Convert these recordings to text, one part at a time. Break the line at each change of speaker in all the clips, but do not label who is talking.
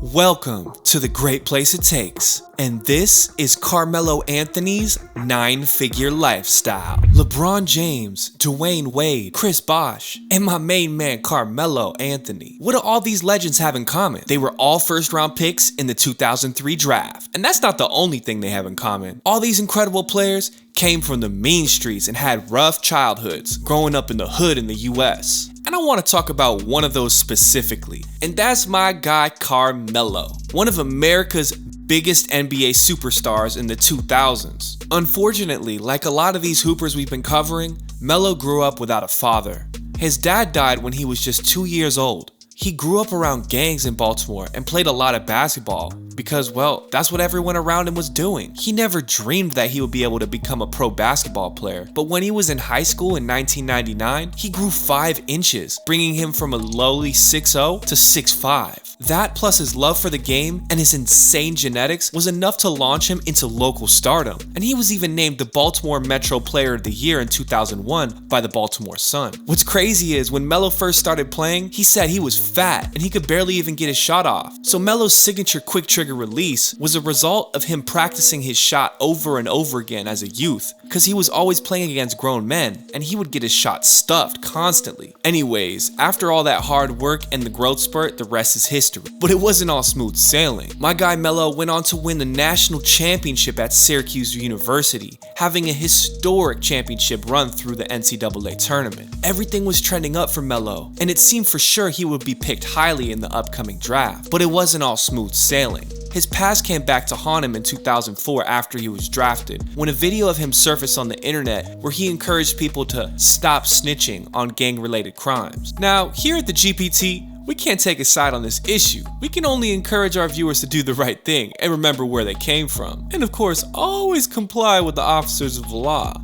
Welcome to the great place it takes, and this is Carmelo Anthony's 9-figure lifestyle. LeBron James, Dwayne Wade, Chris Bosh, and my main man Carmelo Anthony. What do all these legends have in common? They were all first-round picks in the 2003 draft, and that's not the only thing they have in common. All these incredible players came from the mean streets and had rough childhoods, growing up in the hood in the US. And I want to talk about one of those specifically, and that's my guy Carmelo, one of America's biggest NBA superstars in the 2000s. Unfortunately, like a lot of these hoopers we've been covering, Melo grew up without a father. His dad died when he was just 2 years old. He grew up around gangs in Baltimore and played a lot of basketball because, well, that's what everyone around him was doing. He never dreamed that he would be able to become a pro basketball player, but when he was in high school in 1999, he grew 5 inches, bringing him from a lowly 6'0 to 6'5. That plus his love for the game and his insane genetics was enough to launch him into local stardom, and he was even named the Baltimore Metro Player of the Year in 2001 by the Baltimore Sun. What's crazy is when Melo first started playing, he said he was fat and he could barely even get his shot off. So Melo's signature quick trigger release was a result of him practicing his shot over and over again as a youth, because he was always playing against grown men and he would get his shot stuffed constantly. Anyways, after all that hard work and the growth spurt, the rest is history. But it wasn't all smooth sailing. My guy Melo went on to win the national championship at Syracuse University, having a historic championship run through the NCAA tournament. Everything was trending up for Melo, and it seemed for sure he would be picked highly in the upcoming draft. But it wasn't all smooth sailing. His past came back to haunt him in 2004 after he was drafted, when a video of him surfaced on the internet where he encouraged people to stop snitching on gang-related crimes. Now, here at the GPT, we can't take a side on this issue. We can only encourage our viewers to do the right thing and remember where they came from. And of course, always comply with the officers of the law.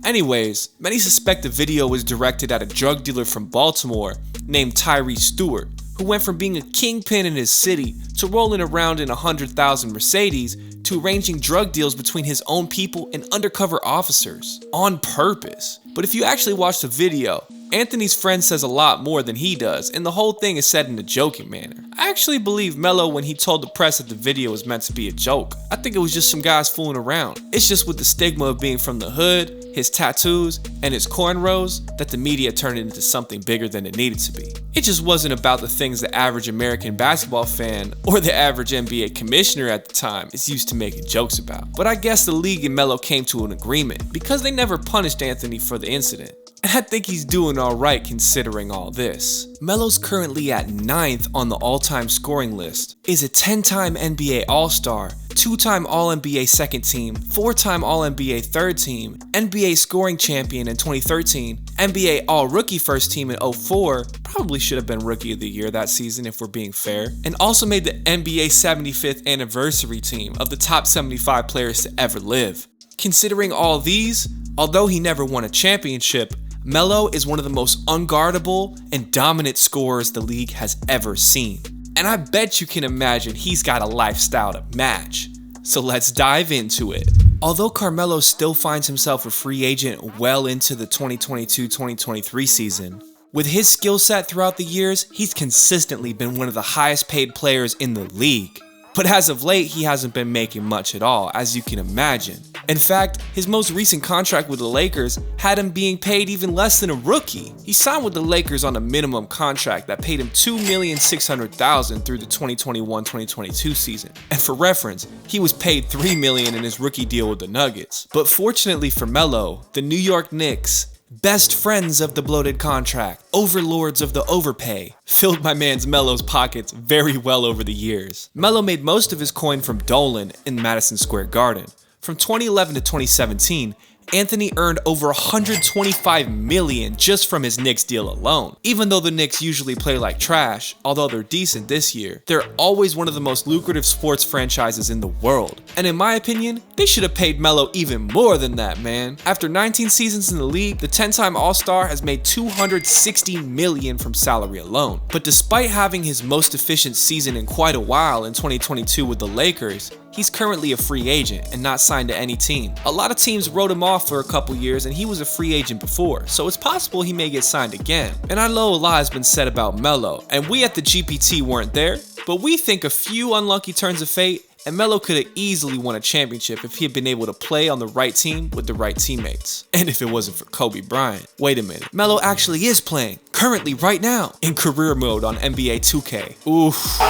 Anyways, many suspect the video was directed at a drug dealer from Baltimore named Tyrese Stewart, who went from being a kingpin in his city to rolling around in a 100,000 Mercedes to arranging drug deals between his own people and undercover officers on purpose. But if you actually watch the video, Anthony's friend says a lot more than he does, and the whole thing is said in a joking manner. I actually believe Melo when he told the press that the video was meant to be a joke. I think it was just some guys fooling around. It's just with the stigma of being from the hood, his tattoos, and his cornrows that the media turned it into something bigger than it needed to be. It just wasn't about the things the average American basketball fan or the average NBA commissioner at the time is used to making jokes about. But I guess the league and Melo came to an agreement because they never punished Anthony for the incident. And I think he's doing alright considering all this. Melo's currently at 9th on the all-time scoring list, is a 10-time NBA All-Star, 2-time All-NBA second team, 4-time All-NBA third team, NBA scoring champion in 2013, NBA All-Rookie first team in 2004, probably should have been Rookie of the Year that season if we're being fair, and also made the NBA 75th anniversary team of the top 75 players to ever live. Considering all these, although he never won a championship, Melo is one of the most unguardable and dominant scorers the league has ever seen. And I bet you can imagine he's got a lifestyle to match. So let's dive into it. Although Carmelo still finds himself a free agent well into the 2022-2023 season, with his skill set throughout the years, he's consistently been one of the highest paid players in the league. But as of late, he hasn't been making much at all, as you can imagine. In fact, his most recent contract with the Lakers had him being paid even less than a rookie. He signed with the Lakers on a minimum contract that paid him $2,600,000 through the 2021-2022 season. And for reference, he was paid $3 million in his rookie deal with the Nuggets. But fortunately for Melo, the New York Knicks, best friends of the bloated contract, overlords of the overpay, filled my man's Melo's pockets very well over the years. Melo made most of his coin from Dolan in Madison Square Garden. From 2011 to 2017, Anthony earned over $125 million just from his Knicks deal alone. Even though the Knicks usually play like trash, although they're decent this year, they're always one of the most lucrative sports franchises in the world. And in my opinion, they should have paid Melo even more than that, man. After 19 seasons in the league, the 10-time All-Star has made $260 million from salary alone. But despite having his most efficient season in quite a while in 2022 with the Lakers, he's currently a free agent and not signed to any team. A lot of teams wrote him off for a couple years and he was a free agent before, so it's possible he may get signed again. And I know a lot has been said about Melo, and we at the GPT weren't there, But we think a few unlucky turns of fate, and Melo could have easily won a championship if he had been able to play on the right team with the right teammates. And if it wasn't for Kobe Bryant. Wait a minute, Melo actually is playing, currently right now, in career mode on NBA 2K. Oof.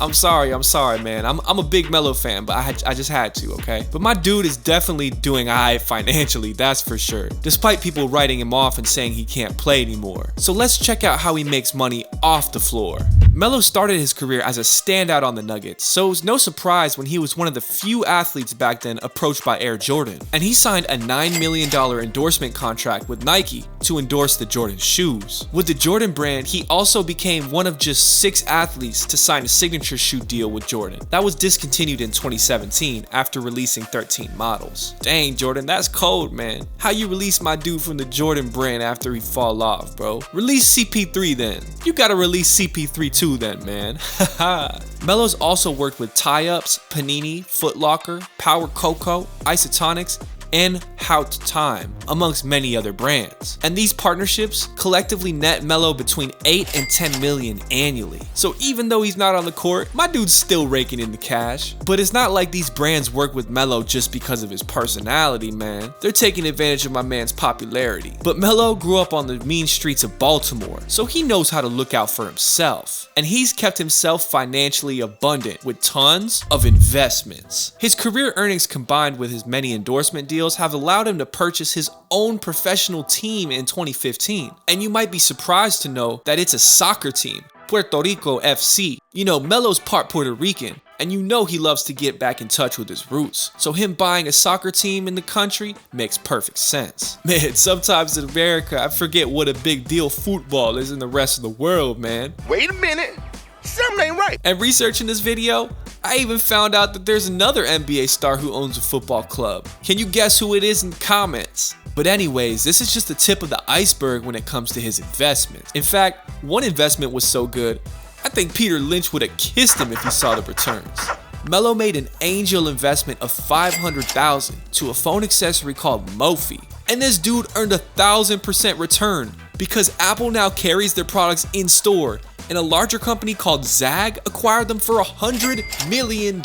I'm sorry, man. I'm a big Melo fan, but I just had to, okay? But my dude is definitely doing alright financially, that's for sure. Despite people writing him off and saying he can't play anymore. So let's check out how he makes money off the floor. Melo started his career as a standout on the Nuggets, so it was no surprise when he was one of the few athletes back then approached by Air Jordan. And he signed a $9 million endorsement contract with Nike to endorse the Jordan shoes. With the Jordan brand, he also became one of just 6 athletes to sign a signature shoe deal with Jordan. That was discontinued in 2017 after releasing 13 models. Dang, Jordan, that's cold, man. How you release my dude from the Jordan brand after he fall off, bro? Release CP3 then. You gotta release CP3 too then, man. Haha. Melo's also worked with Tie-Ups, Panini, Foot Locker, Power Coco, Isotonics, and Hout Time, amongst many other brands. And these partnerships collectively net Melo between 8 and 10 million annually. So even though he's not on the court, my dude's still raking in the cash. But it's not like these brands work with Melo just because of his personality, man. They're taking advantage of my man's popularity. But Melo grew up on the mean streets of Baltimore, so he knows how to look out for himself. And he's kept himself financially abundant with tons of investments. His career earnings combined with his many endorsement deals have allowed him to purchase his own professional team in 2015. And you might be surprised to know that it's a soccer team, Puerto Rico FC. You know, Melo's part Puerto Rican, and you know he loves to get back in touch with his roots. So him buying a soccer team in the country makes perfect sense. Man, sometimes in America, I forget what a big deal football is in the rest of the world, man.
Wait a minute, something ain't right.
And researching this video, I even found out that there's another NBA star who owns a football club. Can you guess who it is in the comments? But anyways, this is just the tip of the iceberg when it comes to his investments. In fact, one investment was so good, I think Peter Lynch would have kissed him if he saw the returns. Melo made an angel investment of $500,000 to a phone accessory called Mophie. And this dude earned 1,000% return because Apple now carries their products in store, and a larger company called Zag acquired them for $100 million.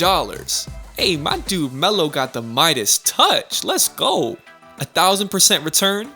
Hey, my dude Melo got the Midas touch. Let's go. 1,000% return?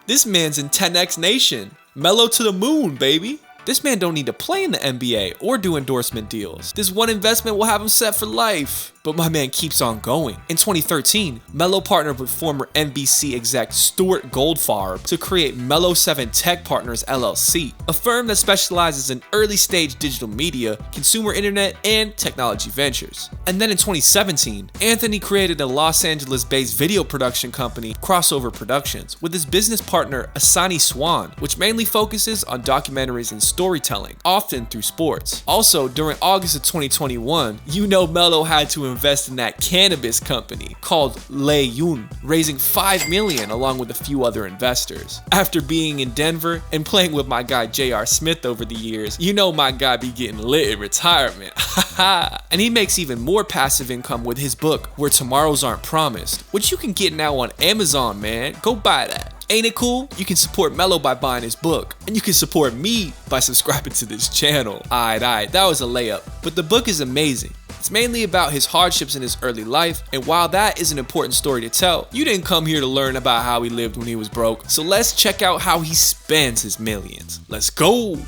This man's in 10X Nation. Melo to the moon, baby. This man don't need to play in the NBA or do endorsement deals. This one investment will have him set for life. But my man keeps on going. In 2013, Melo partnered with former NBC exec Stuart Goldfarb to create Melo 7 Tech Partners LLC, a firm that specializes in early stage digital media, consumer internet, and technology ventures. And then in 2017, Anthony created a Los Angeles-based video production company, Crossover Productions, with his business partner Asani Swan, which mainly focuses on documentaries and storytelling, often through sports. Also, during August of 2021, you know Melo had to invest in that cannabis company called Le Yun, raising $5 million along with a few other investors. After being in Denver and playing with my guy J.R. Smith over the years, you know my guy be getting lit in retirement. And he makes even more passive income with his book, Where Tomorrows Aren't Promised, which you can get now on Amazon, man. Go buy that. Ain't it cool? You can support Melo by buying his book, and you can support me by subscribing to this channel. Alright, that was a layup. But the book is amazing. It's mainly about his hardships in his early life, and while that is an important story to tell, you didn't come here to learn about how he lived when he was broke. So let's check out how he spends his millions. Let's go!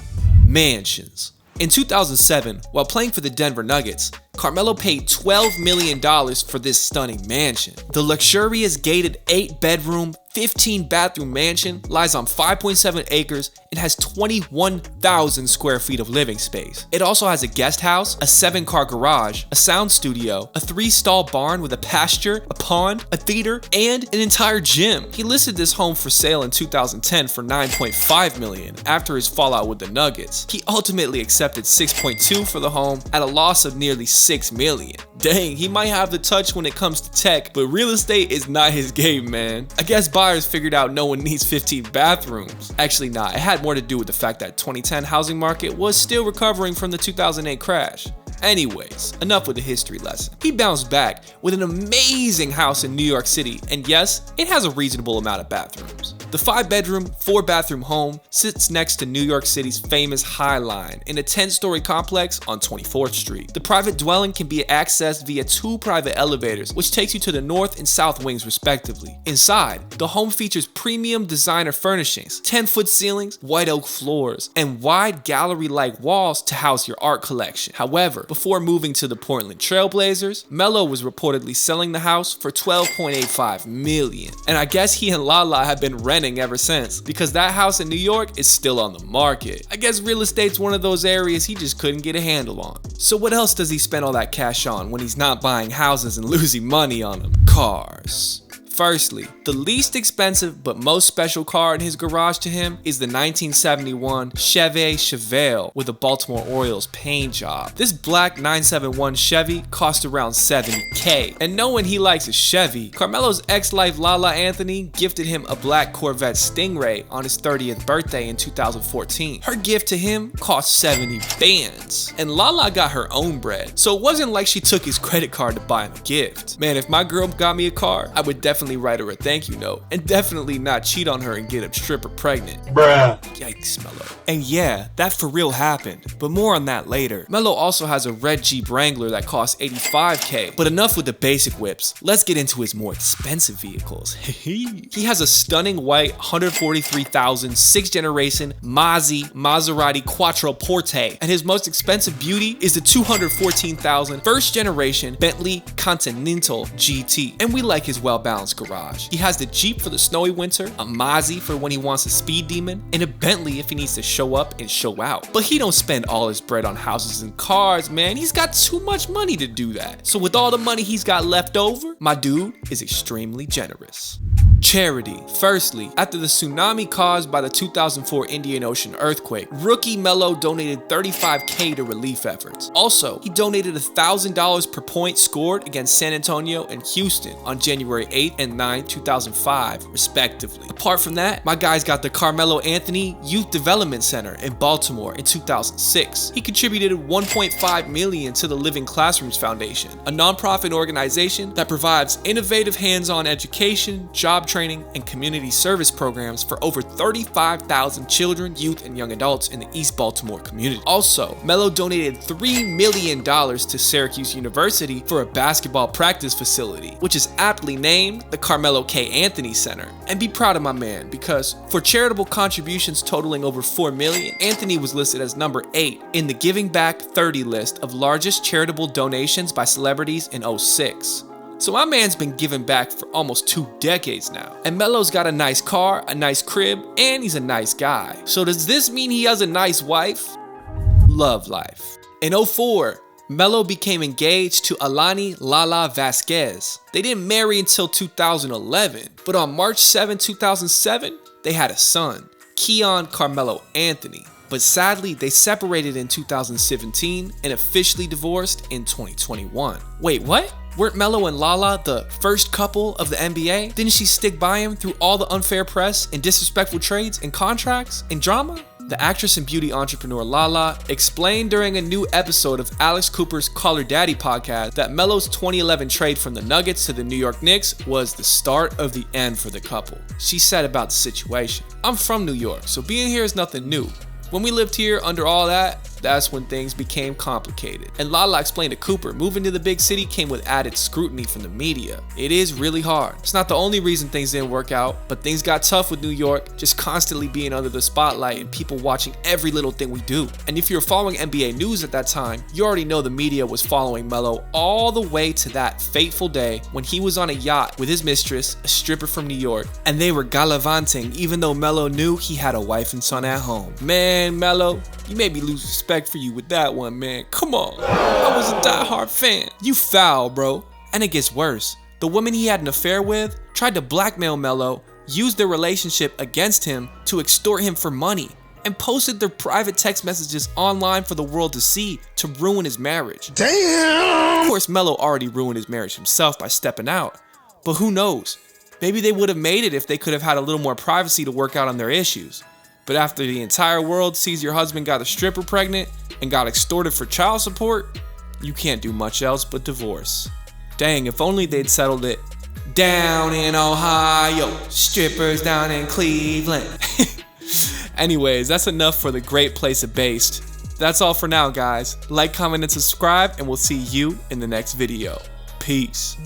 Mansions. In 2007, while playing for the Denver Nuggets, Carmelo paid $12 million for this stunning mansion. The luxurious gated 8-bedroom, 15-bathroom mansion lies on 5.7 acres and has 21,000 square feet of living space. It also has a guest house, a 7-car garage, a sound studio, a 3-stall barn with a pasture, a pond, a theater, and an entire gym. He listed this home for sale in 2010 for $9.5 million after his fallout with the Nuggets. He ultimately accepted $6.2 for the home at a loss of nearly $6 million. Dang, he might have the touch when it comes to tech, but real estate is not his game, man. I guess buyers figured out no one needs 15 bathrooms. Actually, nah, it had more to do with the fact that 2010 housing market was still recovering from the 2008 crash. Anyways, enough with the history lesson. He bounced back with an amazing house in New York City, and yes, it has a reasonable amount of bathrooms. The 5-bedroom, 4-bathroom home sits next to New York City's famous High Line in a 10-story complex on 24th Street. The private dwelling can be accessed via 2 private elevators, which takes you to the north and south wings respectively. Inside, the home features premium designer furnishings, 10-foot ceilings, white oak floors, and wide gallery-like walls to house your art collection. However, before moving to the Portland TrailBlazers, Melo was reportedly selling the house for $12.85 million. And I guess he and Lala have been renting ever since, because that house in New York is still on the market. I guess real estate's one of those areas he just couldn't get a handle on. So what else does he spend all that cash on when he's not buying houses and losing money on them? Cars. Firstly, the least expensive but most special car in his garage to him is the 1971 Chevy Chevelle with a Baltimore Orioles paint job. This black 971 Chevy cost around $70K. And knowing he likes a Chevy, Carmelo's ex-wife Lala Anthony gifted him a black Corvette Stingray on his 30th birthday in 2014. Her gift to him cost 70 bands. And Lala got her own bread, so it wasn't like she took his credit card to buy him a gift. Man, if my girl got me a car, I would definitely write her a thank you note, and definitely not cheat on her and get a stripper pregnant. Bruh. Yikes, Melo.
And yeah, that for real happened, but more on that later.
Melo also has a red Jeep Wrangler that costs $85K, but enough with the basic whips. Let's get into his more expensive vehicles. He has a stunning white 143,000 6th generation Maserati Quattroporte, and his most expensive beauty is the 214,000 1st generation Bentley Continental GT, and we like his well-balanced garage. He has the Jeep for the snowy winter, a Mozzie for when he wants a speed demon, and a Bentley if he needs to show up and show out. But he don't spend all his bread on houses and cars, man. He's got too much money to do that. So with all the money he's got left over, my dude is extremely generous. Charity. Firstly, after the tsunami caused by the 2004 Indian Ocean earthquake, rookie Melo donated $35K to relief efforts. Also, he donated $1,000 per point scored against San Antonio and Houston on January 8 and 9, 2005, respectively. Apart from that, my guy's got the Carmelo Anthony Youth Development Center in Baltimore in 2006. He contributed $1.5 million to the Living Classrooms Foundation, a nonprofit organization that provides innovative hands-on education, job training, and community service programs for over 35,000 children, youth, and young adults in the East Baltimore community. Also, Melo donated $3 million to Syracuse University for a basketball practice facility, which is aptly named the Carmelo K. Anthony Center. And be proud of my man, because for charitable contributions totaling over $4 million, Anthony was listed as number 8 in the Giving Back 30 list of largest charitable donations by celebrities in 2006. So my man's been giving back for almost 2 decades now. And Melo's got a nice car, a nice crib, and he's a nice guy. So does this mean he has a nice wife? Love life. In 2004, Melo became engaged to Alani Lala Vasquez. They didn't marry until 2011, but on March 7, 2007, they had a son, Keon Carmelo Anthony. But sadly, they separated in 2017 and officially divorced in 2021. Wait, what? Weren't Melo and Lala the first couple of the NBA? Didn't she stick by him through all the unfair press and disrespectful trades and contracts and drama? The actress and beauty entrepreneur Lala explained during a new episode of Alex Cooper's Call Her Daddy podcast that Melo's 2011 trade from the Nuggets to the New York Knicks was the start of the end for the couple. She said about the situation, "I'm from New York, so being here is nothing new. When we lived here under all that, that's when things became complicated." And Lala explained to Cooper, moving to the big city came with added scrutiny from the media. It is really hard. It's not the only reason things didn't work out, but things got tough with New York, just constantly being under the spotlight and people watching every little thing we do. And if you're following NBA news at that time, you already know the media was following Melo all the way to that fateful day when he was on a yacht with his mistress, a stripper from New York, and they were gallivanting even though Melo knew he had a wife and son at home. Man, Melo, you made me lose respect for you with that one, man. Come on. I was a diehard fan. You foul, bro. And it gets worse. The woman he had an affair with tried to blackmail Melo, used their relationship against him to extort him for money, and posted their private text messages online for the world to see to ruin his marriage. Damn! Of course, Melo already ruined his marriage himself by stepping out. But who knows? Maybe they would have made it if they could have had a little more privacy to work out on their issues. But after the entire world sees your husband got a stripper pregnant and got extorted for child support, you can't do much else but divorce. Dang, if only they'd settled it Down in Ohio, strippers down in Cleveland.
Anyways, that's enough for the great place it based. That's all for now, guys. Like, comment, and subscribe, and we'll see you in the next video. Peace.